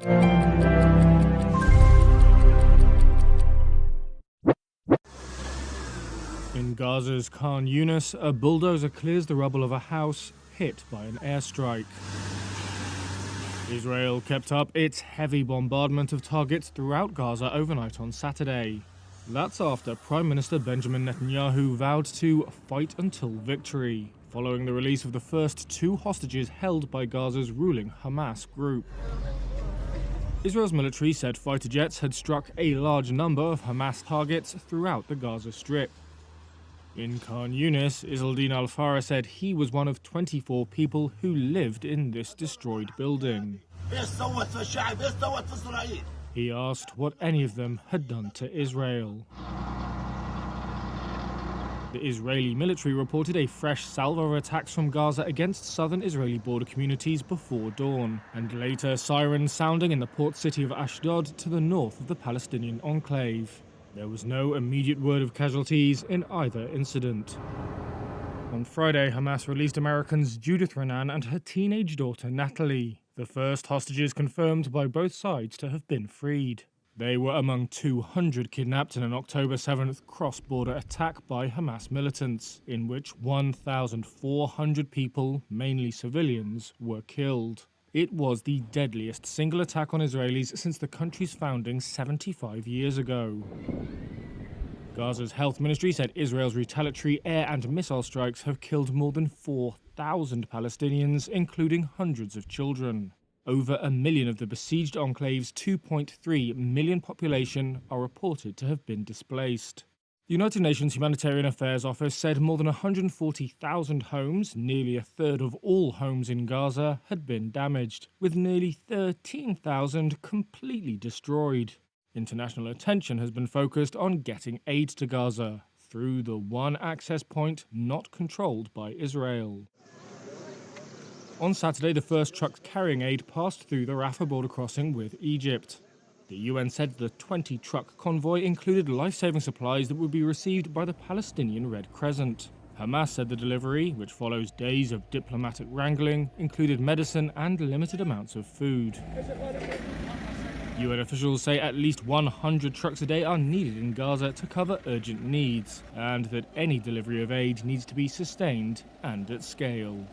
In Gaza's Khan Yunis, a bulldozer clears the rubble of a house hit by an airstrike. Israel kept up its heavy bombardment of targets throughout Gaza overnight on Saturday. That's after Prime Minister Benjamin Netanyahu vowed to fight until victory, following the release of the first 2 hostages held by Gaza's ruling Hamas group. Israel's military said fighter jets had struck a large number of Hamas targets throughout the Gaza Strip. In Khan Yunis, Izzeldin Al-Farah said he was one of 24 people who lived in this destroyed building. He asked what any of them had done to Israel. The Israeli military reported a fresh salvo of attacks from Gaza against southern Israeli border communities before dawn, and later sirens sounding in the port city of Ashdod to the north of the Palestinian enclave. There was no immediate word of casualties in either incident. On Friday, Hamas released Americans Judith Renan and her teenage daughter Natalie, the first hostages confirmed by both sides to have been freed. They were among 200 kidnapped in an October 7th cross-border attack by Hamas militants, in which 1,400 people, mainly civilians, were killed. It was the deadliest single attack on Israelis since the country's founding 75 years ago. Gaza's health ministry said Israel's retaliatory air and missile strikes have killed more than 4,000 Palestinians, including hundreds of children. Over 1 million of the besieged enclave's 2.3 million population are reported to have been displaced. The United Nations Humanitarian Affairs Office said more than 140,000 homes, nearly a third of all homes in Gaza, had been damaged, with nearly 13,000 completely destroyed. International attention has been focused on getting aid to Gaza through the one access point not controlled by Israel. On Saturday, the first trucks carrying aid passed through the Rafah border crossing with Egypt. The UN said the 20-truck convoy included life-saving supplies that would be received by the Palestinian Red Crescent. Hamas said the delivery, which follows days of diplomatic wrangling, included medicine and limited amounts of food. UN officials say at least 100 trucks a day are needed in Gaza to cover urgent needs, and that any delivery of aid needs to be sustained and at scale.